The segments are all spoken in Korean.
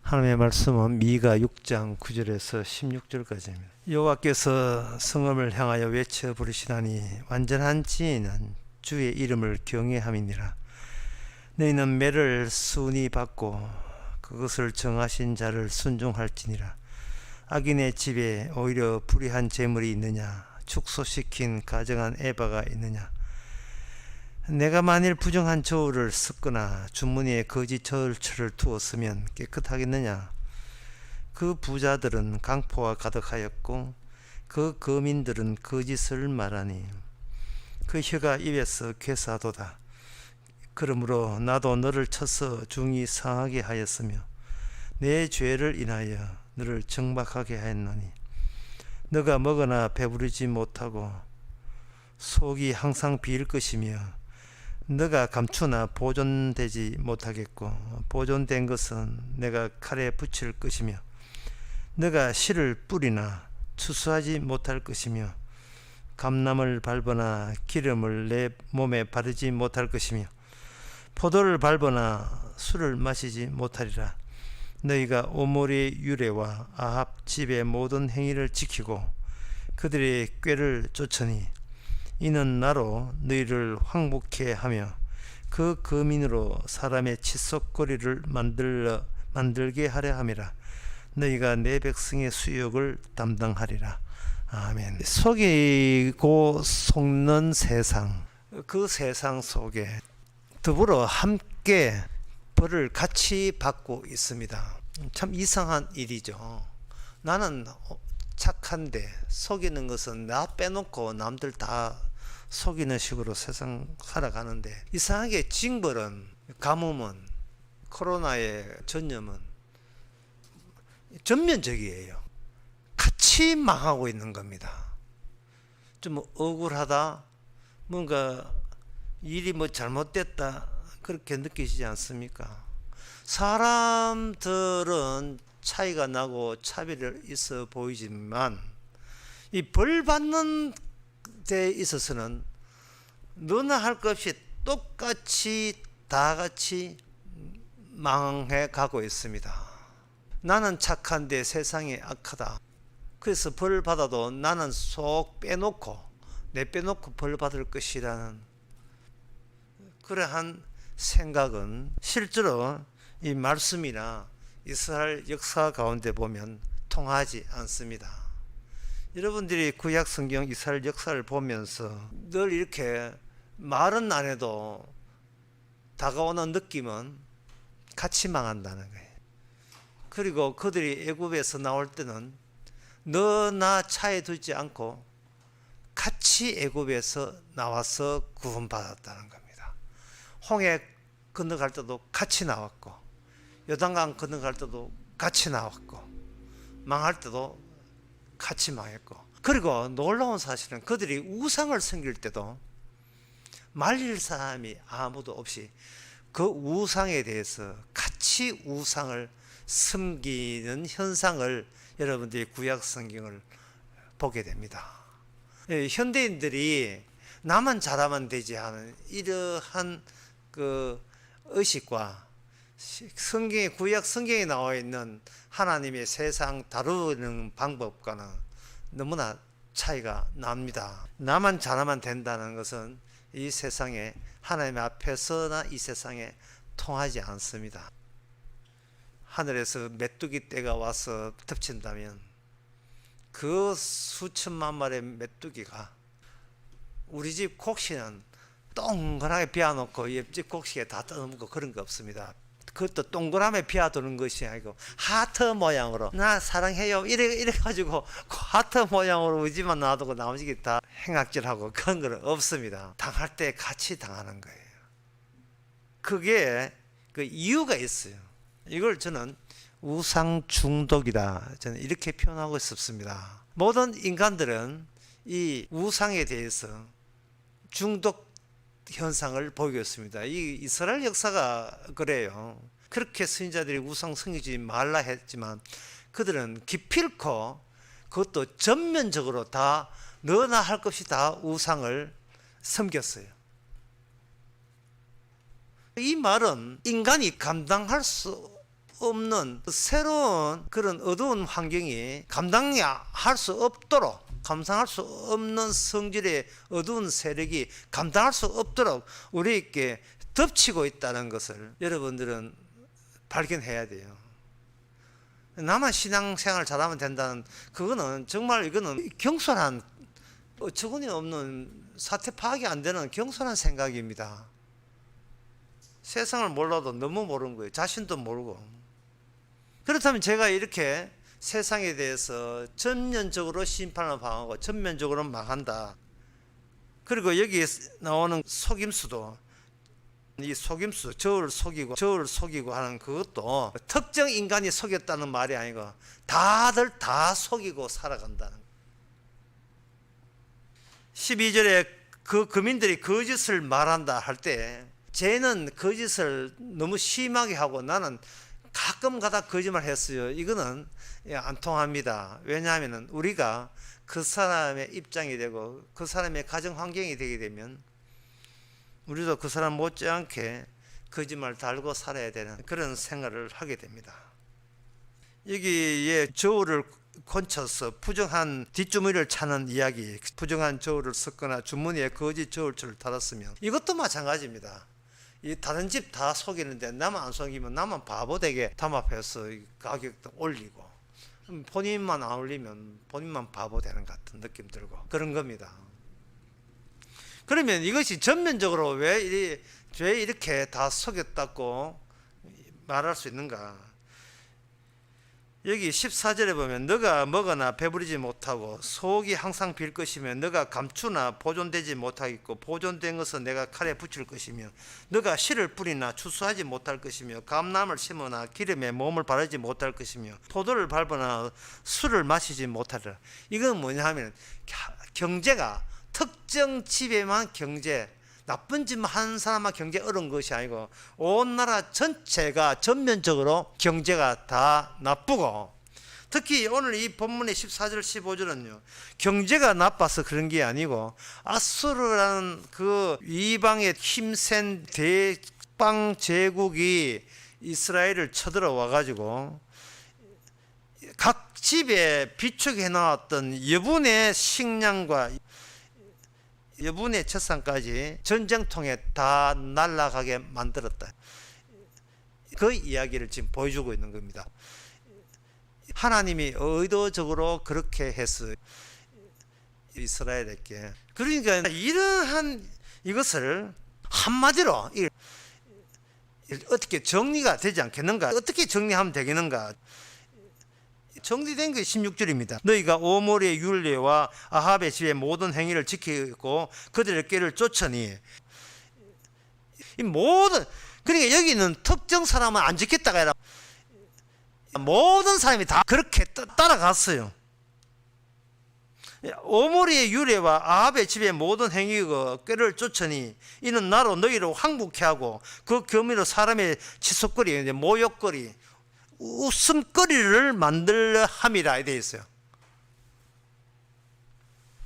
하나님의 말씀은 미가 6장 9절에서 16절까지입니다. 여호와께서 성읍을 향하여 외쳐 부르시나니 완전한 지혜는 주의 이름을 경외함이니라. 너희는 매를 순히 받고 그것을 정하신 자를 순종할지니라. 악인의 집에 오히려 불의한 재물이 있느냐? 축소시킨 가정한 에바가 있느냐? 내가 만일 부정한 저울을 섞거나 주머니에 거짓 저울처를 두었으면 깨끗하겠느냐? 그 부자들은 강포가 가득하였고 그 거민들은 거짓을 말하니 그 혀가 입에서 괴사도다. 그러므로 나도 너를 쳐서 중히 상하게 하였으며 내 죄를 인하여 너를 정박하게 하였노니 너가 먹으나 배부르지 못하고 속이 항상 비일 것이며 너가 감추나 보존되지 못하겠고 보존된 것은 내가 칼에 붙일 것이며 너가 실을 뿌리나 추수하지 못할 것이며 감람을 밟거나 기름을 내 몸에 바르지 못할 것이며 포도를 밟거나 술을 마시지 못하리라. 너희가 오므리의 유래와 아합 집의 모든 행위를 지키고 그들의 꾀를 쫓으니 이는 나로 너희를 황복케 하며 그 거민으로 사람의 칫솔거리를 만들게 하려 함이라. 너희가 내 백성의 수욕을 담당하리라. 아멘. 속이고 속는 세상, 그 세상 속에 더불어 함께 벌을 같이 받고 있습니다. 참 이상한 일이죠. 나는 착한데 속이는 것은 나 빼놓고 남들 다 속이는 식으로 세상 살아가는데 이상하게 징벌은, 가뭄은, 코로나의 전염은 전면적이에요. 같이 망하고 있는 겁니다. 좀 억울하다, 뭔가 일이 잘못됐다 그렇게 느끼시지 않습니까? 사람들은 차이가 나고 차별이 있어 보이지만 이 벌 받는 데 있어서는 너나 할 것 없이 똑같이 다 같이 망해 가고 있습니다. 나는 착한데 세상이 악하다. 그래서 벌 받아도 나는 속 빼놓고 내빼놓고 벌 받을 것이라는 그러한 생각은 실제로 이 말씀이나 이스라엘 역사 가운데 보면 통하지 않습니다. 여러분들이 구약 성경 이스라엘 역사를 보면서 늘 이렇게 말은 안 해도 다가오는 느낌은 같이 망한다는 거예요. 그리고 그들이 애굽에서 나올 때는 너 나 차에 두지 않고 같이 애굽에서 나와서 구원받았다는 겁니다. 홍해 건너갈 때도 같이 나왔고 요단강 건너갈 때도 같이 나왔고 망할 때도 같이 망했고, 그리고 놀라운 사실은 그들이 우상을 섬길 때도 말릴 사람이 아무도 없이 그 우상에 대해서 같이 우상을 섬기는 현상을 여러분들이 구약 성경을 보게 됩니다. 현대인들이 나만 잘하면 되지 하는 이러한 그 의식과 성경의 구약 성경에 나와 있는 하나님의 세상 다루는 방법과는 너무나 차이가 납니다. 나만 잘하면 된다는 것은 이 세상에 하나님 앞에서나 이 세상에 통하지 않습니다. 하늘에서 메뚜기 떼가 와서 덮친다면 그 수천만 마리의 메뚜기가 우리 집 곡식은 동그랗게 비워놓고 옆집 곡식에 다 뜯어먹고 그런 거 없습니다. 그것도 동그랗게 비워두는 것이 아니고 하트 모양으로 나 사랑해요 이래 가지고 하트 모양으로 우리 집만 놔두고 나머지 다 행악질하고 그런 건 없습니다. 당할 때 같이 당하는 거예요. 그게 그 이유가 있어요. 이걸 저는 우상 중독이다, 저는 이렇게 표현하고 싶습니다. 모든 인간들은 이 우상에 대해서 중독 현상을 보이고 있습니다. 이 이스라엘 역사가 그래요. 그렇게 선지자들이 우상 섬기지 말라 했지만 그들은 기필코 그것도 전면적으로 다 너나 할 것 없이 다 우상을 섬겼어요. 이 말은 인간이 감당할 수 없는 새로운 그런 어두운 환경이 감당할 수 없도록, 감당할 수 없는 성질의 어두운 세력이 감당할 수 없도록 우리에게 덮치고 있다는 것을 여러분들은 발견해야 돼요. 나만 신앙생활 잘하면 된다는, 그거는 정말, 이거는 경솔한, 어처구니 없는, 사태 파악이 안 되는 경솔한 생각입니다. 세상을 몰라도 너무 모르는 거예요. 자신도 모르고. 그렇다면 제가 이렇게 세상에 대해서 전면적으로 심판을 당하고 전면적으로 망한다. 그리고 여기에 나오는 속임수도, 이 속임수, 저를 속이고 하는 그것도 특정 인간이 속였다는 말이 아니고 다들 다 속이고 살아간다는. 12절에 그 거민들이 거짓을 말한다 할 때, 쟤는 거짓을 너무 심하게 하고 나는 가끔 가다 거짓말 했어요. 이거는 안 통합니다. 왜냐하면 우리가 그 사람의 입장이 되고 그 사람의 가정 환경이 되게 되면 우리도 그 사람 못지않게 거짓말 달고 살아야 되는 그런 생활을 하게 됩니다. 여기에 저울을 건쳐서 부정한 뒷주머니를 차는 이야기, 부정한 저울을 섞거나 주머니에 거짓 저울줄을 달았으면 이것도 마찬가지입니다. 이 다른 집 다 속이는데 나만 안 속이면 나만 바보 되게 담합해서 가격도 올리고, 본인만 안 올리면 본인만 바보 되는 것 같은 느낌 들고 그런 겁니다. 그러면 이것이 전면적으로 왜 이렇게 다 속였다고 말할 수 있는가? 여기 14절에 보면 너가 먹으나 배부르지 못하고 속이 항상 빌 것이며 너가 감추나 보존되지 못하겠고 보존된 것은 내가 칼에 붙일 것이며 너가 씨를 뿌리나 추수하지 못할 것이며 감람을 심으나 기름에 몸을 바르지 못할 것이며 포도를 밟으나 술을 마시지 못하리라. 이건 뭐냐 하면 경제가 특정 집에만 경제, 나쁜 짓만 하는 사람만 경제 어려운 것이 아니고 온 나라 전체가 전면적으로 경제가 다 나쁘고, 특히 오늘 이 본문의 14절 15절은요 경제가 나빠서 그런 게 아니고 아수르라는 그 이방의 힘센 대방 제국이 이스라엘을 쳐들어와 가지고 각 집에 비축해 놨던 여분의 식량과 여분의 채산까지 전쟁통에 다 날아가게 만들었다. 그 이야기를 지금 보여주고 있는 겁니다. 하나님이 의도적으로 그렇게 했어요. 이스라엘에게. 그러니까 이러한 이것을 한마디로 어떻게 정리가 되지 않겠는가? 어떻게 정리하면 되겠는가? 정리된 게 16절입니다. 너희가 오므리의 율례와 아합의 집의 모든 행위를 지키고 그들의 꾀를 쫓으니, 이 모든, 그러니까 여기는 특정 사람은 안 지켰다가 아니라 모든 사람이 다 그렇게 따라갔어요. 오므리의 율례와 아합의 집의 모든 행위가 꾀를 쫓으니 이는 나로 너희를 황북케 하고 그 교미로 사람의 치솟거리, 모욕거리, 웃음거리를 만들려 함이라 되어 있어요.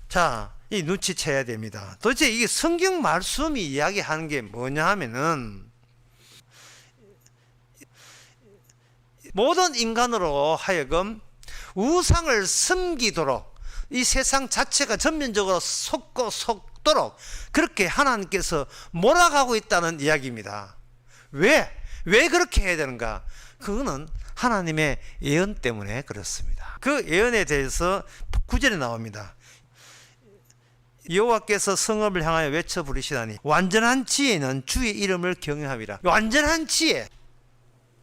자, 이 눈치채야 됩니다. 도대체 이게 성경 말씀이 이야기하는 게 뭐냐 하면은 모든 인간으로 하여금 우상을 섬기도록 이 세상 자체가 전면적으로 속도록 그렇게 하나님께서 몰아가고 있다는 이야기입니다. 왜 그렇게 해야 되는가? 그거는 하나님의 예언 때문에 그렇습니다. 그 예언에 대해서 9절에 나옵니다. 여호와께서 성읍을 향하여 외쳐 부르시다니 완전한 지혜는 주의 이름을 경외함이라. 완전한 지혜,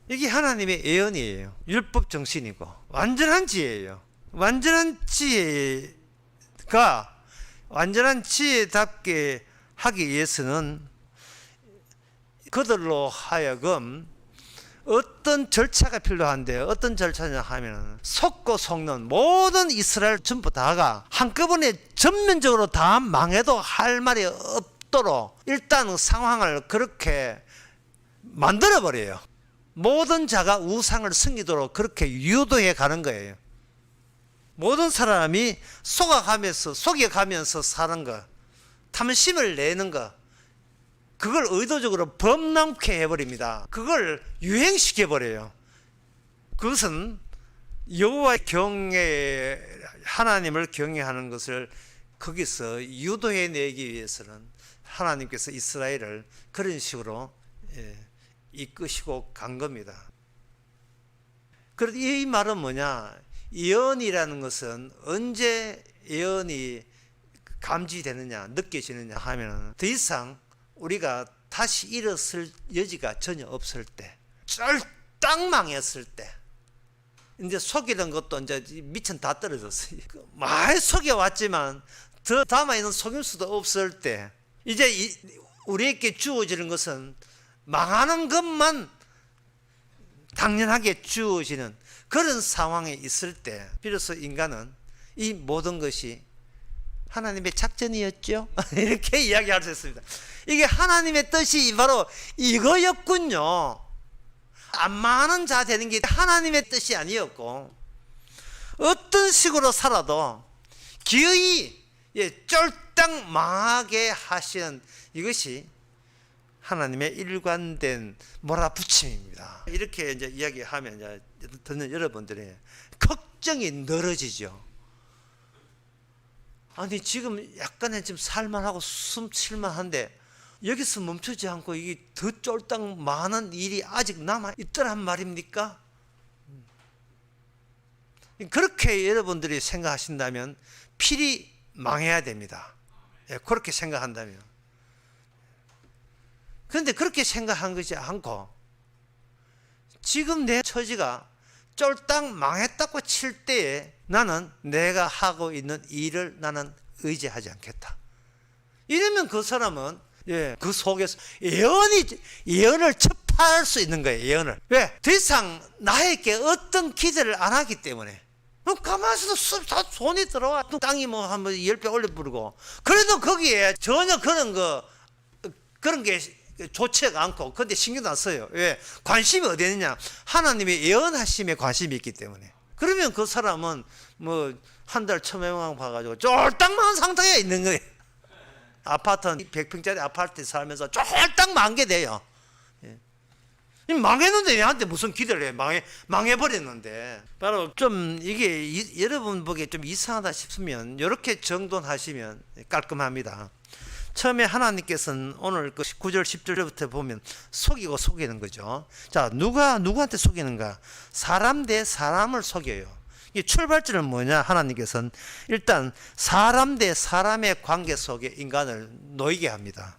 이게 하나님의 예언이에요. 율법 정신이고 완전한 지혜예요. 완전한 지혜가 완전한 지혜답게 하기 위해서는 그들로 하여금 어떤 절차가 필요한데, 어떤 절차냐 하면 속고 속는 모든 이스라엘 전부 다가 한꺼번에 전면적으로 다 망해도 할 말이 없도록 일단 상황을 그렇게 만들어버려요. 모든 자가 우상을 섬기도록 그렇게 유도해 가는 거예요. 모든 사람이 속여가면서 사는 거, 탐심을 내는 거, 그걸 의도적으로 범람케 해버립니다. 그걸 유행시켜버려요. 그것은 여호와 경외, 하나님을 경외하는 것을 거기서 유도해 내기 위해서는 하나님께서 이스라엘을 그런 식으로 이끄시고 간 겁니다. 그런데 이 말은 뭐냐? 예언이라는 것은 언제 예언이 감지되느냐, 느껴지느냐 하면 더 이상 우리가 다시 일어설 여지가 전혀 없을 때, 쫄딱 망했을 때, 이제 속이는 것도 이제 미천 다 떨어졌어요. 많이 속여왔지만 더 남아있는 속임수도 없을 때, 이제 우리에게 주어지는 것은 망하는 것만 당연하게 주어지는 그런 상황에 있을 때, 비로소 인간은 이 모든 것이 하나님의 작전이었죠. 이렇게 이야기할 수 있습니다. 이게 하나님의 뜻이 바로 이거였군요. 안 망하는 자 되는 게 하나님의 뜻이 아니었고, 어떤 식으로 살아도 기어이 쫄딱 망하게 하시는 이것이 하나님의 일관된 몰아붙임입니다. 이렇게 이제 이야기하면 이제 듣는 여러분들의 걱정이 늘어지죠. 아니 지금 약간의 지금 살만하고 숨칠만한데 여기서 멈추지 않고 이게 더 쫄딱 많은 일이 아직 남아 있더란 말입니까? 그렇게 여러분들이 생각하신다면 필히 망해야 됩니다. 그렇게 생각한다면. 그런데 그렇게 생각한 것이 않고 지금 내 처지가 쫄딱 망했다고 칠 때에 나는 내가 하고 있는 일을 나는 의지하지 않겠다. 이러면 그 사람은 그 속에서 예언을 접할 수 있는 거예요. 예언을. 왜? 더 이상 나에게 어떤 기대를 안 하기 때문에. 가만히 있어도 다 손이 들어와. 땅이 뭐 한번 10배 올려 부르고. 그래도 거기에 전혀 그런 게 좋지가 않고, 근데 신경도 안 써요. 왜? 관심이 어디 있느냐? 하나님의 예언하심에 관심이 있기 때문에. 그러면 그 사람은 뭐 한 달 처매망 봐가지고 쫄딱 상태에 있는 거예요. 아파트 100평짜리 아파트에 살면서 쫄딱 망게 돼요. 망했는데 얘한테 무슨 기대를 해? 망해버렸는데. 바로 좀 이게 여러분 보기에 좀 이상하다 싶으면 이렇게 정돈하시면 깔끔합니다. 처음에 하나님께서는 오늘 그 9절 10절부터 보면 속이는 거죠. 자, 누구한테 속이는가? 사람 대 사람을 속여요. 이 출발점은 뭐냐? 하나님께서는 일단 사람 대 사람의 관계 속에 인간을 놓이게 합니다.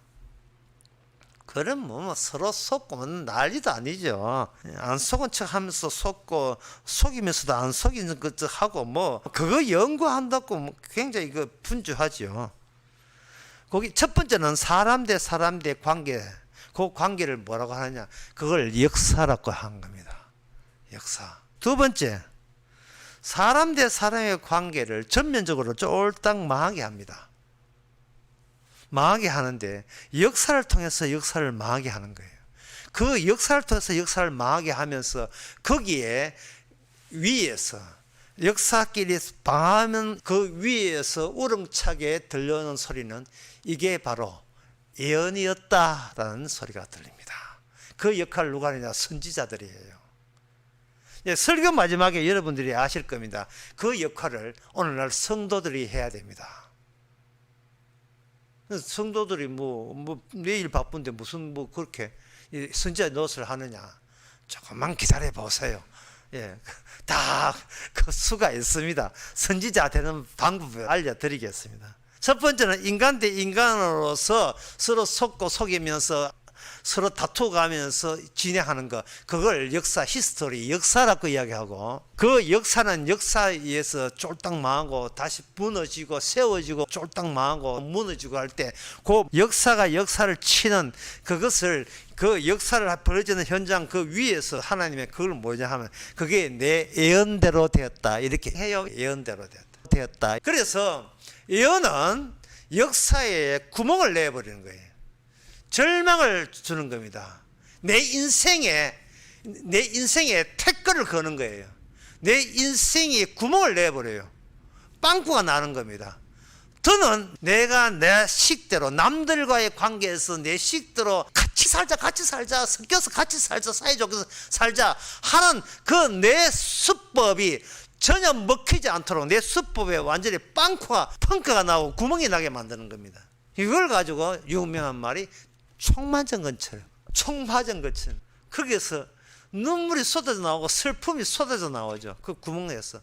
그럼 뭐 서로 속고 난리도 아니죠. 안 속은 척 하면서 속고, 속이면서도 안 속이는 것 하고, 뭐 그거 연구한다고 뭐 굉장히 분주하죠. 거기 첫 번째는 사람 대 사람 대 관계, 그 관계를 뭐라고 하느냐? 그걸 역사라고 한 겁니다. 역사. 두 번째, 사람 대 사람의 관계를 전면적으로 쫄딱 망하게 합니다. 망하게 하는데 역사를 통해서 역사를 망하게 하는 거예요. 그 역사를 통해서 역사를 망하게 하면서 거기에 위에서 역사끼리 방하면 그 위에서 우렁차게 들려오는 소리는 이게 바로 예언이었다라는 소리가 들립니다. 그 역할을 누가 하느냐? 선지자들이에요. 설교 마지막에 여러분들이 아실 겁니다. 그 역할을 오늘날 성도들이 해야 됩니다. 성도들이 뭐 매일 바쁜데 무슨 뭐 그렇게 선지자 노릇을 하느냐? 조금만 기다려 보세요. 다 그 수가 있습니다. 선지자 되는 방법을 알려드리겠습니다. 첫 번째는 인간 대 인간으로서 서로 속고 속이면서 서로 다투가면서 진행하는 것, 그걸 역사, 히스토리, 역사라고 이야기하고, 그 역사는 역사에 의해서 쫄딱 망하고 다시 무너지고 세워지고 쫄딱 망하고 무너지고 할 때 그 역사가 역사를 치는 그것을, 그 역사를 벌어지는 현장 그 위에서 하나님의 그걸 뭐냐 하면 그게 내 예언대로 되었다 이렇게 해요. 예언대로 되었다. 그래서 예언은 역사에 구멍을 내버리는 거예요. 절망을 주는 겁니다. 내 인생에 태클을 거는 거예요. 내 인생에 구멍을 내버려요. 빵꾸가 나는 겁니다. 더는 내가 내 식대로, 남들과의 관계에서 내 식대로 같이 살자, 섞여서 같이 살자, 사이좋게 살자 하는 그 내 수법이 전혀 먹히지 않도록 내 수법에 완전히 펑크가 나고 구멍이 나게 만드는 겁니다. 이걸 가지고 유명한 말이 총 맞은 것처럼 거기에서 눈물이 쏟아져 나오고 슬픔이 쏟아져 나오죠. 그 구멍에서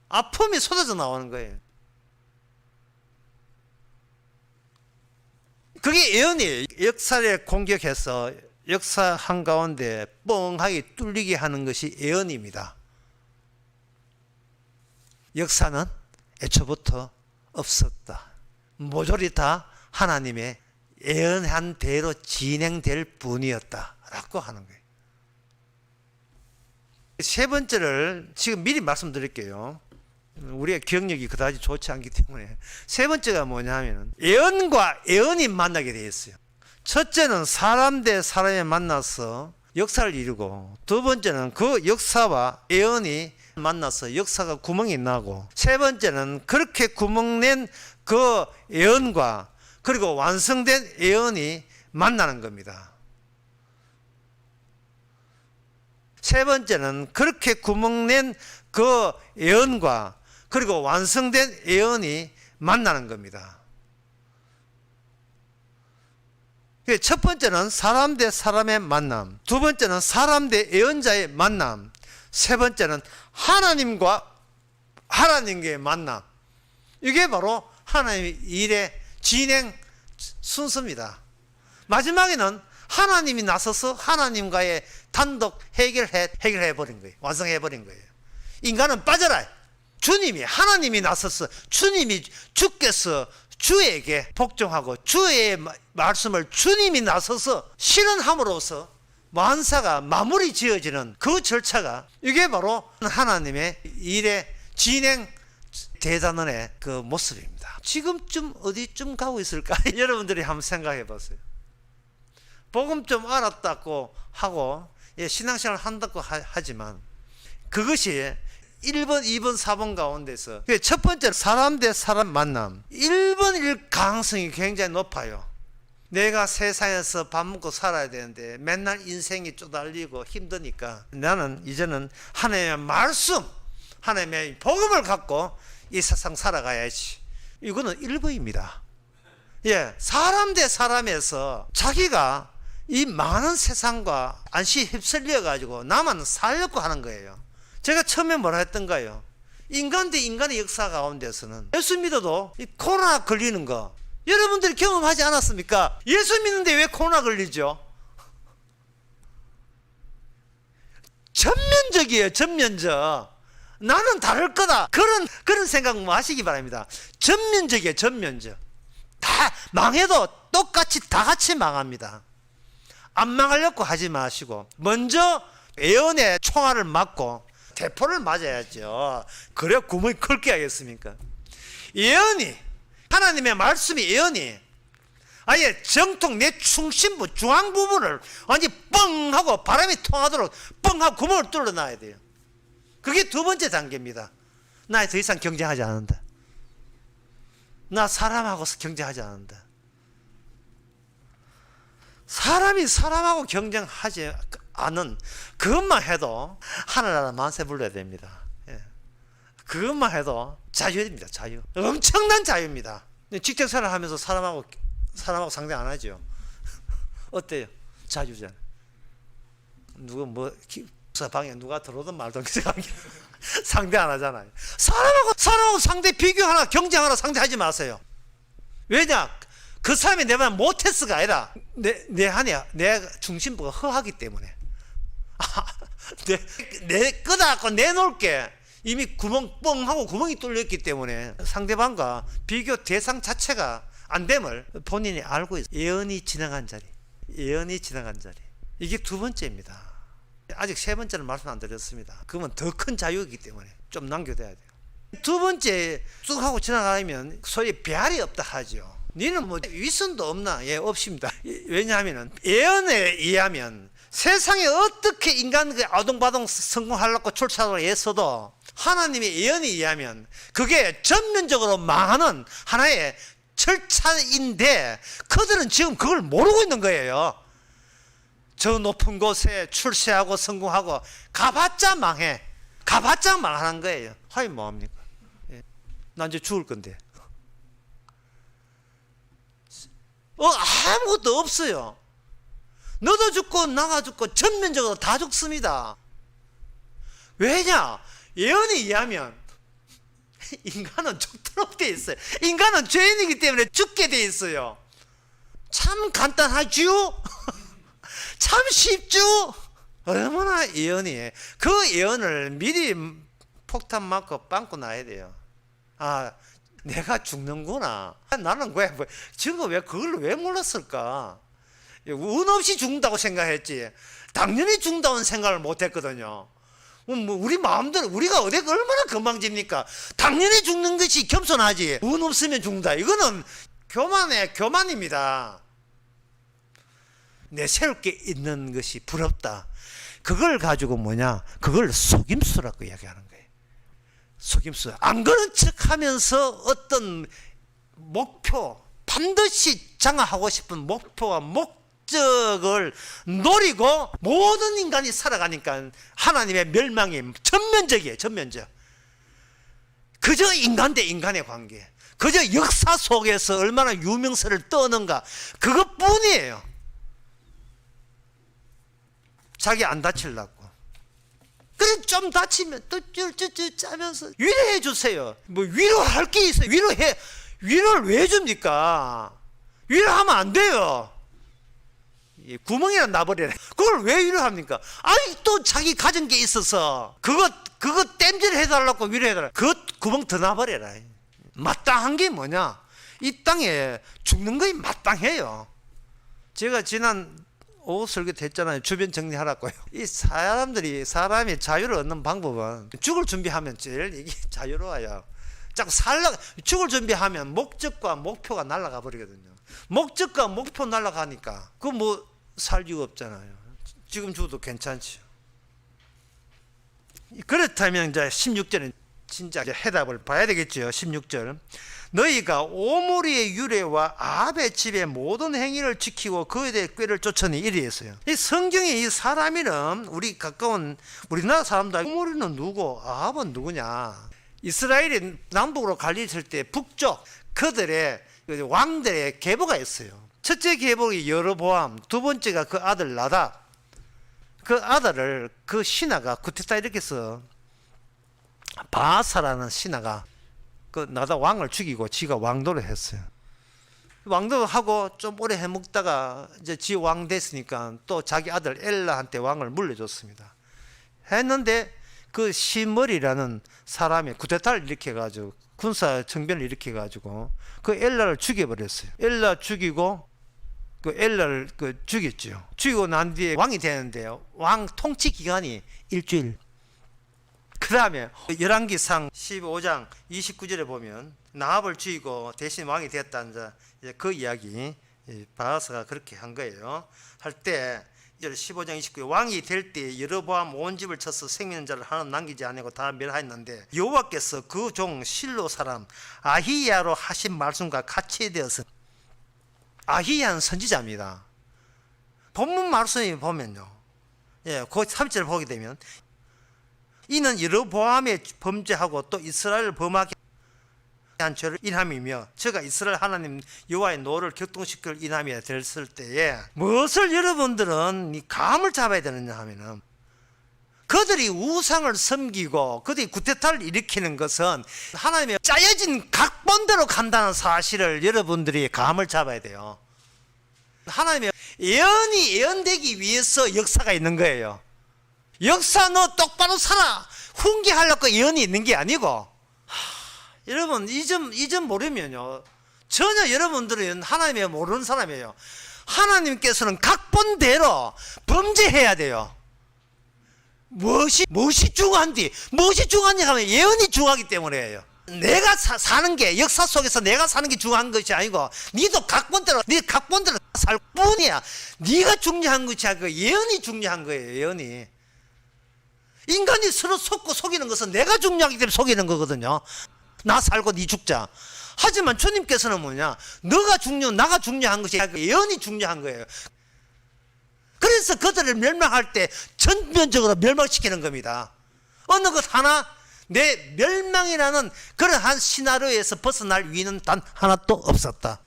아픔이 쏟아져 나오는 거예요. 그게 예언이에요. 역사를 공격해서 역사 한가운데 뻥하게 뚫리게 하는 것이 예언입니다. 역사는 애초부터 없었다. 모조리 다 하나님의 예언한 대로 진행될 뿐이었다라고 하는 거예요. 세 번째를 지금 미리 말씀드릴게요. 우리의 기억력이 그다지 좋지 않기 때문에 세 번째가 뭐냐면 예언과 예언이 만나게 되어 있어요. 첫째는 사람 대 사람이 만나서 역사를 이루고, 두 번째는 그 역사와 예언이 만나서 역사가 구멍이 나고, 세 번째는 그렇게 구멍낸 그 예언과 그리고 완성된 예언이 만나는 겁니다. 세 번째는 그렇게 구멍낸 그 예언과 그리고 완성된 예언이 만나는 겁니다. 첫 번째는 사람 대 사람의 만남, 두 번째는 사람 대 예언자의 만남, 세 번째는 하나님과 하나님과의 만남. 이게 바로 하나님의 일의 진행 순서입니다. 마지막에는 하나님이 나서서 하나님과의 단독 해결해 버린 거예요. 완성해 버린 거예요. 인간은 빠져라. 하나님이 나서서 주께서 주에게 복종하고 주의 말씀을 주님이 나서서 실현함으로써 만사가 마무리 지어지는 그 절차가, 이게 바로 하나님의 일의 진행 대단원의 그 모습입니다. 지금쯤 어디쯤 가고 있을까? 여러분들이 한번 생각해 보세요. 복음 좀 알았다고 하고 신앙생활 한다고 하지만 그것이 1번, 2번, 4번 가운데서 첫 번째 사람 대 사람 만남 1번일 가능성이 굉장히 높아요. 내가 세상에서 밥 먹고 살아야 되는데 맨날 인생이 쪼달리고 힘드니까 나는 이제는 하나님의 말씀, 하나님의 복음을 갖고 이 세상 살아가야지. 이거는 1번입니다. 사람 대 사람에서 자기가 이 많은 세상과 안시 휩쓸려 가지고 나만 살려고 하는 거예요. 제가 처음에 뭐라 했던가요? 인간 대 인간의 역사 가운데서는 예수 믿어도 이 코로나 걸리는 거 여러분들이 경험하지 않았습니까? 예수 믿는데 왜 코로나 걸리죠? 전면적이에요. 전면적. 나는 다를 거다. 그런 생각 마시기 바랍니다. 전면적이에요. 전면적. 다 망해도 똑같이 다 같이 망합니다. 안 망하려고 하지 마시고 먼저 예언의 총알을 맞고 대포를 맞아야죠. 그래야 구멍이 클게 하겠습니까? 예언이, 하나님의 말씀이 예언이 아예 정통 내 중심부 중앙 부분을 완전히 뻥 하고 바람이 통하도록 뻥 하고 구멍을 뚫어놔야 돼요. 그게 두 번째 단계입니다. 나 더 이상 경쟁하지 않는다. 나 사람하고 경쟁하지 않는다. 사람이 사람하고 경쟁하지 않은 그것만 해도 하늘나라 만세 불러야 됩니다. 그것만 해도 자유입니다. 자유. 엄청난 자유입니다. 직장생활 하면서 사람하고 상대 안 하죠. 어때요? 자유잖아요. 누가 방에 누가 들어오든 말든 상대 안 하잖아요. 사람하고 상대 비교하나 경쟁하나 상대하지 마세요. 왜냐? 그 사람이 내 말 못했어가 아니라 내 중심부가 허하기 때문에 내 끄다갖고 내놓을게 이미 구멍 구멍이 뚫렸기 때문에 상대방과 비교 대상 자체가 안 됨을 본인이 알고 있어요. 예언이 지나간 자리, 이게 두 번째입니다. 아직 세 번째는 말씀 안 드렸습니다. 그러면 더 큰 자유이기 때문에 좀 남겨둬야 돼요. 두 번째 쑥 하고 지나가면 소위 배알이 없다 하죠. 니는 뭐 위선도 없나? 없습니다. 왜냐하면 예언에 의하면 세상에 어떻게 인간 아동바동 성공하려고 출세하려고 애써도 하나님의 예언에 의하면 그게 전면적으로 망하는 하나의 절차인데 그들은 지금 그걸 모르고 있는 거예요. 저 높은 곳에 출세하고 성공하고 가봤자 망해. 가봤자 망하는 거예요. 하이 뭐합니까? 예. 난 이제 죽을 건데. 아무것도 없어요. 너도 죽고 나가 죽고 전면적으로 다 죽습니다. 왜냐? 예언에 의하면 인간은 죽도록 돼 있어요. 인간은 죄인이기 때문에 죽게 돼 있어요. 참 간단하죠? 참 쉽죠? 얼마나 예언이 그 예언을 미리 폭탄 맞고 빵꾸 나야 돼요. 아, 내가 죽는구나. 나는 지금 왜 그걸 왜 몰랐을까? 운 없이 죽는다고 생각했지 당연히 죽는다는 생각을 못했거든요. 우리 마음대로 우리가 어디가 얼마나 건방집니까? 당연히 죽는 것이 겸손하지. 운 없으면 죽는다. 이거는 교만입니다. 내세울 게 있는 것이 부럽다. 그걸 가지고 뭐냐? 그걸 속임수라고 이야기하는 거예요. 속임수. 안 그런 척하면서 어떤 목표, 반드시 장하고 싶은 목표와 목적을 노리고 모든 인간이 살아가니까 하나님의 멸망이 전면적이에요. 전면적. 그저 인간 대 인간의 관계, 그저 역사 속에서 얼마나 유명세를 떠는가, 그것뿐이에요. 자기 안 다치려고. 그래 좀 다치면 또 쭈쭈쭈 짜면서 위로해 주세요. 뭐 위로할 게 있어요. 위로를 왜 줍니까? 위로하면 안 돼요. 구멍이나 나버려라. 그걸 왜 위로합니까? 아니 또 자기 가진 게 있어서 그거 땜질 해달라고 위로해달라. 그 구멍 더 나버려라. 마땅한 게 뭐냐? 이 땅에 죽는 거이 마땅해요. 제가 지난 오후 설교 됐잖아요. 주변 정리하라고요. 이 사람이 자유를 얻는 방법은 죽을 준비하면 제일 이게 자유로워요. 자꾸 죽을 준비하면 목적과 목표가 날아가 버리거든요. 목적과 목표 날아가니까 그 뭐 살 이유가 없잖아요. 지금 죽어도 괜찮죠. 그렇다면 이제 16절은 진짜 해답을 봐야 되겠죠. 16절. 너희가 오므리의 유래와 아합의 집의 모든 행위를 지키고 그에 대해 꾀를 쫓으니 이리했어요. 이 성경에 이 사람이는 우리 가까운 우리나라 사람들, 오므리는 누구, 아합은 누구냐? 이스라엘이 남북으로 갈리실 때 북쪽 그들의 왕들의 계보가 있어요. 첫째 계보가 여로보암, 두 번째가 그 아들 나답. 그 아들을 그 신하가 쿠데타 일으켜서 바아사라는 신하가 그 나답 왕을 죽이고 지가 왕도를 했어요. 왕도를 하고 좀 오래 해먹다가 이제 지 왕 됐으니까 또 자기 아들 엘라한테 왕을 물려줬습니다. 했는데 그 시멀이라는 사람이 쿠데타를 일으켜가지고 군사 정변을 일으켜가지고 그 엘라를 죽여버렸어요. 엘라 죽이고 그 엘라를 죽였죠. 죽이고 난 뒤에 왕이 되는데 왕 통치 기간이 일주일. 그 다음에 열왕기상 15장 29절에 보면 나합을 죽이고 대신 왕이 되었다는 이제 그 이야기 바아사가 그렇게 한 거예요. 할 때 15장 29절 왕이 될 때 여로보암 온 집을 쳐서 생명의 자를 하나 남기지 아니고 다 멸하였는데 여호와께서 그 종 실로 사람 아히야로 하신 말씀과 같이 되어서 아히야는 선지자입니다. 본문 말씀에 보면요, 그 3절 보게 되면 이는 여로보암의 범죄하고 또 이스라엘을 범하게 한 죄를 인함이며 저가 이스라엘 하나님 여호와의 노를 격동시킬 인함이 됐을 때에 무엇을 여러분들은 감을 잡아야 되느냐 하면은 그들이 우상을 섬기고 그들이 쿠데타를 일으키는 것은 하나님의 짜여진 각본대로 간다는 사실을 여러분들이 감을 잡아야 돼요. 하나님의 예언이 예언되기 위해서 역사가 있는 거예요. 역사 너 똑바로 살아 훈계하려고 예언이 있는 게 아니고, 여러분 이 점 모르면요 전혀 여러분들은 하나님의 모르는 사람이에요. 하나님께서는 각본대로 범죄해야 돼요. 무엇이 중요한지 하면 예언이 중요하기 때문에요. 내가 사는 게 역사 속에서 내가 사는 게 중요한 것이 아니고 네도 각본대로 살 뿐이야. 네가 중요한 것이 아니고 예언이 중요한 거예요. 예언이. 인간이 서로 속고 속이는 것은 내가 중요하기 때문에 속이는 거거든요. 나 살고 네 죽자. 하지만 주님께서는 뭐냐, 너가 나가 중요한 것이 아니라 예언이 중요한 거예요. 그래서 그들을 멸망할 때 전면적으로 멸망시키는 겁니다. 어느 것 하나 내 멸망이라는 그러한 시나리오에서 벗어날 위는 단 하나도 없었다.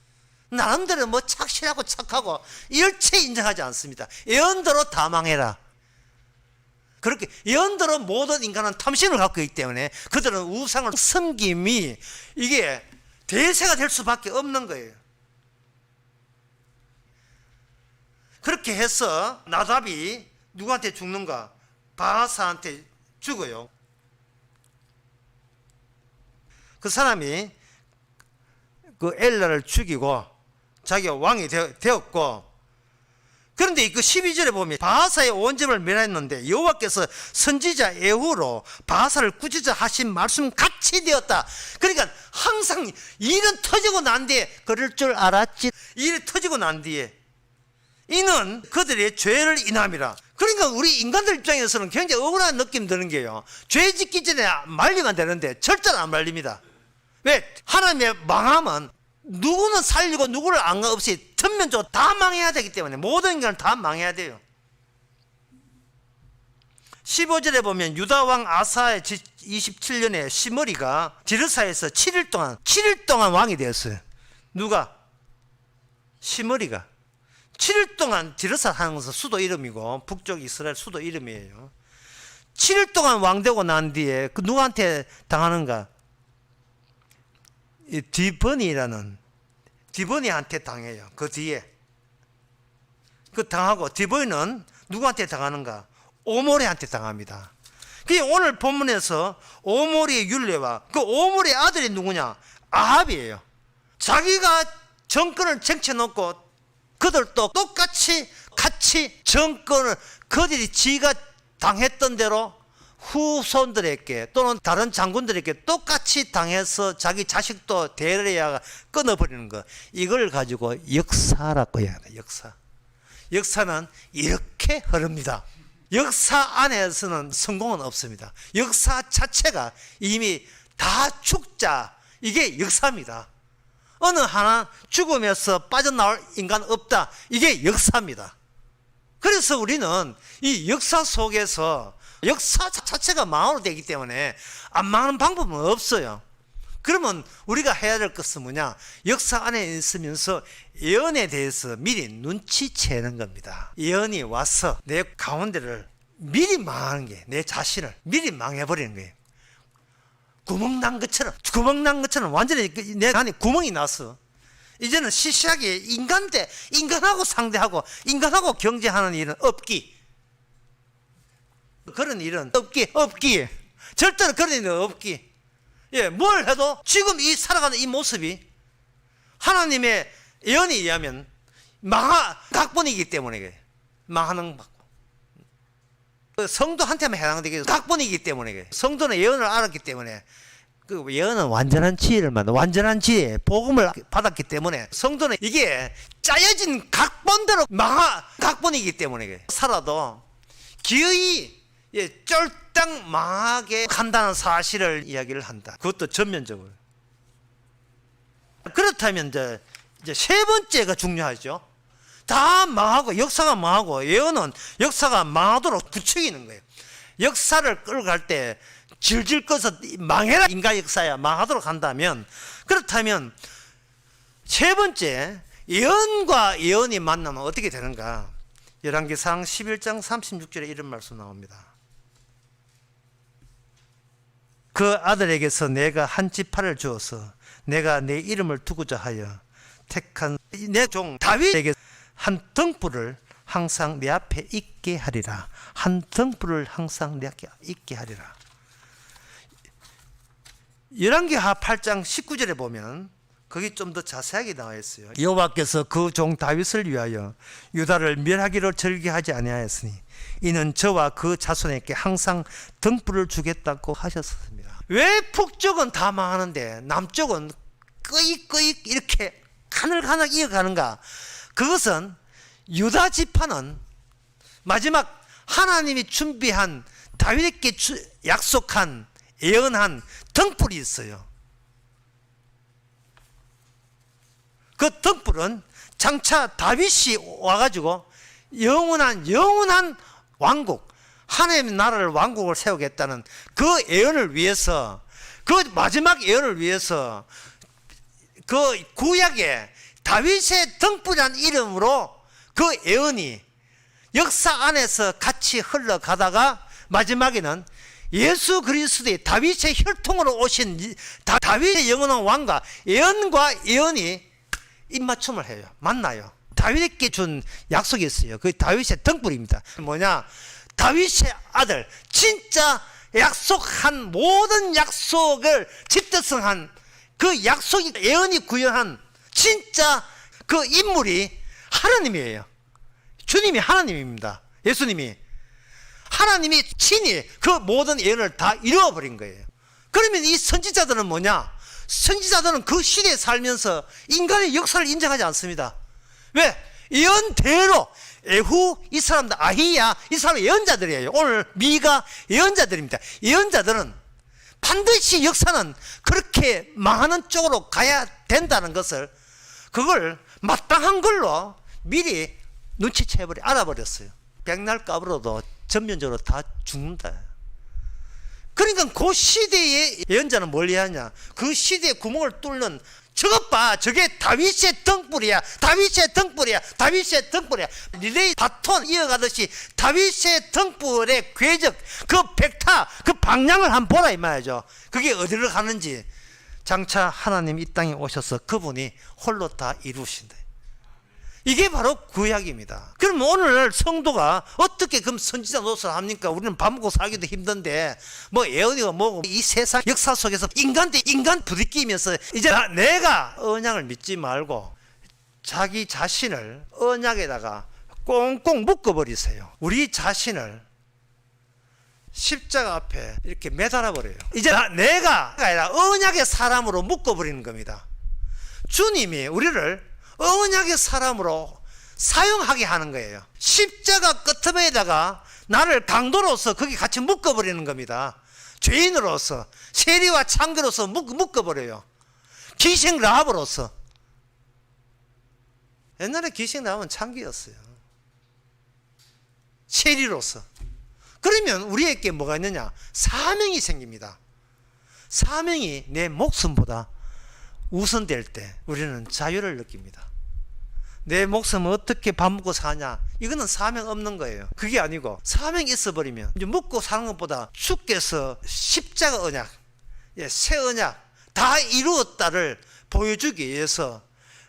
나름대로 뭐 착실하고 착하고 일체 인정하지 않습니다. 예언대로 다 망해라. 그렇게 예언대로 모든 인간은 탐심을 갖고 있기 때문에 그들은 우상을 섬김이 이게 대세가 될 수밖에 없는 거예요. 그렇게 해서 나답이 누구한테 죽는가? 바하사한테 죽어요. 그 사람이 그 엘라를 죽이고 자기가 왕이 되었고, 그런데 그 12절에 보면 바하사의 온 집을 멸했는데 여호와께서 선지자 예후로 바하사를 꾸짖어 하신 말씀 같이 되었다. 그러니까 항상 일은 터지고 난 뒤에 그럴 줄 알았지. 일이 터지고 난 뒤에 이는 그들의 죄를 인함이라. 그러니까 우리 인간들 입장에서는 굉장히 억울한 느낌 드는 게요, 죄 짓기 전에 말리면 되는데 절대로 안 말립니다. 왜? 하나님의 망함은 누구는 살리고 누구를 안 없이 전면적으로 다 망해야 되기 때문에 모든 인간을 다 망해야 돼요. 15절에 보면 유다 왕 아사의 27년에 시므리가 디르사에서 7일 동안 왕이 되었어요. 누가? 시므리가 7일 동안 디르사 하는 것은 수도 이름이고 북쪽 이스라엘 수도 이름이에요. 7일 동안 왕되고 난 뒤에 그 누구한테 당하는가? 이 디버니한테 당해요. 그 뒤에 그 당하고, 디버니는 누구한테 당하는가? 오모리한테 당합니다. 그 오늘 본문에서 오모리의 율례와 그 오모리의 아들이 누구냐? 아합이에요. 자기가 정권을 쟁취해놓고 그들도 똑같이 같이 정권을 그들이 지가 당했던 대로 후손들에게 또는 다른 장군들에게 똑같이 당해서 자기 자식도 대려야 끊어버리는 것, 이걸 가지고 역사라고 해야 합니다. 역사는 이렇게 흐릅니다. 역사 안에서는 성공은 없습니다. 역사 자체가 이미 다 죽자, 이게 역사입니다. 어느 하나 죽음에서 빠져나올 인간 없다, 이게 역사입니다. 그래서 우리는 이 역사 속에서 역사 자체가 망으로 되기 때문에 안 망하는 방법은 없어요. 그러면 우리가 해야 될 것은 뭐냐? 역사 안에 있으면서 예언에 대해서 미리 눈치채는 겁니다. 예언이 와서 내 가운데를 미리 망하는 게, 내 자신을 미리 망해버리는 거예요. 구멍 난 것처럼 완전히 내 안에 구멍이 났어. 이제는 시시하게 인간하고 상대하고 인간하고 경쟁하는 일은 없기. 그런 일은 없기. 절대로 그런 일은 없기. 예, 뭘 해도 지금 이 살아가는 이 모습이 하나님의 예언에 의하면 각본이기 때문에 망하는 각본. 성도한테만 해당되게 각본이기 때문에, 성도는 예언을 알았기 때문에, 그 예언은 완전한 지혜, 복음을 받았기 때문에 성도는 이게 짜여진 각본대로 각본이기 때문에 살아도 기어이 쫄딱 망하게 간다는 사실을 이야기를 한다. 그것도 전면적으로. 그렇다면 이제 세 번째가 중요하죠. 다 망하고, 역사가 망하고, 예언은 역사가 망하도록 부추기는 거예요. 역사를 끌어갈 때 질질 꺼서 망해라, 인간 역사야, 망하도록 한다면, 그렇다면 세 번째, 예언과 예언이 만나면 어떻게 되는가? 열왕기상 11장 36절에 이런 말씀 나옵니다. 그 아들에게서 내가 한 지파를 주어서 내가 내 이름을 두고자 하여 택한 내 종 다윗에게 한 등불을 항상 내 앞에 있게 하리라. 한 등불을 항상 내 앞에 있게 하리라. 열왕기하 8장 19절에 보면 거기 좀 더 자세하게 나와 있어요. 여호와께서 그 종 다윗을 위하여 유다를 멸하기로 절개하지 아니하였으니 이는 저와 그 자손에게 항상 등불을 주겠다고 하셨습니다. 왜 북쪽은 다 망하는데 남쪽은 끄익 이렇게 가늘가늘 이어가는가? 그것은 유다 지파는 마지막 하나님이 준비한 다윗에게 약속한 예언한 등불이 있어요. 그 등불은 장차 다윗이 와가지고 영원한 왕국, 하나님의 나라를 왕국을 세우겠다는 그 예언을 위해서, 그 마지막 예언을 위해서 그 구약에 다윗의 등불이라는 이름으로 그 예언이 역사 안에서 같이 흘러가다가 마지막에는 예수 그리스도의 다윗의 혈통으로 오신 다윗의 영원한 왕과 예언과 예언이 입맞춤을 해요. 만나요. 다윗에게 준 약속이 있어요. 그 다윗의 등불입니다. 뭐냐? 다윗의 아들, 진짜 약속한 모든 약속을 집대성한 그 약속이 예언이 구현한 진짜 그 인물이 하나님이에요. 주님이 하나님입니다. 예수님이 하나님이 친히 그 모든 예언을 다 이루어버린 거예요. 그러면 이 선지자들은 뭐냐? 선지자들은 그 시대에 살면서 인간의 역사를 인정하지 않습니다. 왜? 예언대로 에후 이 사람들, 아히야 이 사람 예언자들이에요. 오늘 미가 예언자들입니다. 예언자들은 반드시 역사는 그렇게 망하는 쪽으로 가야 된다는 것을, 그걸 마땅한 걸로 미리 눈치채버려 알아버렸어요. 백날 까불어도 전면적으로 다 죽는다. 그러니까 그 시대의 예언자는 뭘 이해하냐? 그 시대의 구멍을 뚫는, 저것 봐, 저게 다윗의 등불이야, 다윗의 등불이야, 다윗의 등불이야. 리레이 바톤 이어가듯이 다윗의 등불의 궤적, 그 벡터, 그 방향을 한번 보라 이 말이죠. 그게 어디로 가는지. 장차 하나님 이 땅에 오셔서 그분이 홀로 다 이루신다. 이게 바로 구약입니다. 그럼 오늘 성도가 어떻게 그럼 선지자 노릇을 합니까? 우리는 밥 먹고 살기도 힘든데 뭐 예언이고 뭐고 이 세상 역사 속에서 인간 대 인간 부딪히면서 이제 내가 언약을 믿지 말고 자기 자신을 언약에다가 꽁꽁 묶어버리세요. 우리 자신을 십자가 앞에 이렇게 매달아 버려요. 이제 내가 아니라 언약의 사람으로 묶어버리는 겁니다. 주님이 우리를 언약의 사람으로 사용하게 하는 거예요. 십자가 끄트머리에다가 나를 강도로서 거기 같이 묶어버리는 겁니다. 죄인으로서, 세리와 창기로서 묶어버려요. 귀신 라합으로서. 옛날에 귀신 라합은 창기였어요. 세리로서. 그러면 우리에게 뭐가 있느냐? 사명이 생깁니다. 사명이 내 목숨보다 우선될 때 우리는 자유를 느낍니다. 내 목숨을 어떻게 밥 먹고 사냐, 이거는 사명 없는 거예요. 그게 아니고 사명이 있어버리면 이제 먹고 사는 것보다 주께서 십자가 언약, 새 언약 다 이루었다를 보여주기 위해서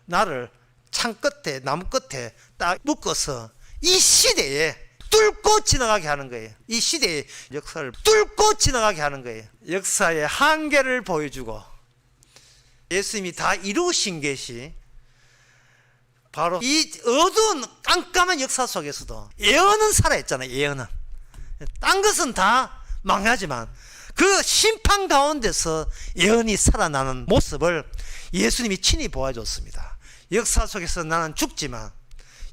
나를 창 끝에 나무 끝에 딱 묶어서 이 시대에 뚫고 지나가게 하는 거예요. 이 시대의 역사를 뚫고 지나가게 하는 거예요. 역사의 한계를 보여주고 예수님이 다 이루신 것이 바로 이 어두운 깜깜한 역사 속에서도 예언은 살아있잖아요. 예언은 딴 것은 다 망하지만 그 심판 가운데서 예언이 살아나는 모습을 예수님이 친히 보여줬습니다. 역사 속에서 나는 죽지만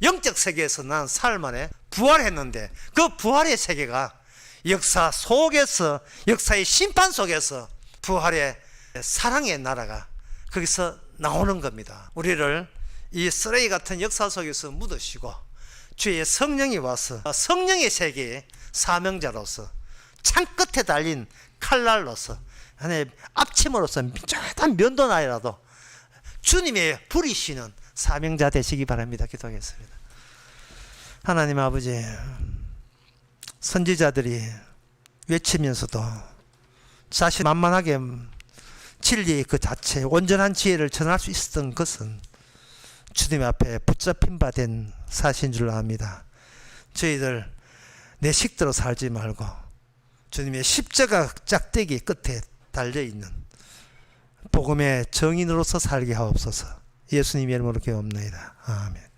영적 세계에서 나는 삶 안에 부활했는데 그 부활의 세계가 역사 속에서, 역사의 심판 속에서 부활의 사랑의 나라가 거기서 나오는 겁니다. 우리를 이 쓰레기 같은 역사 속에서 묻으시고 주의 성령이 와서 성령의 세계의 사명자로서 창끝에 달린 칼날로서 하나의 앞침으로서 한 면도나이라도 주님의 부리시는 사명자 되시기 바랍니다. 기도하겠습니다. 하나님 아버지, 선지자들이 외치면서도 자신만만하게 진리 그 자체, 온전한 지혜를 전할 수 있었던 것은 주님 앞에 붙잡힌 바 된 사실인 줄로 압니다. 저희들 내 식대로 살지 말고 주님의 십자가 짝대기 끝에 달려있는 복음의 정인으로서 살게 하옵소서. 예수님의 이름으로 기도합니다. 아멘.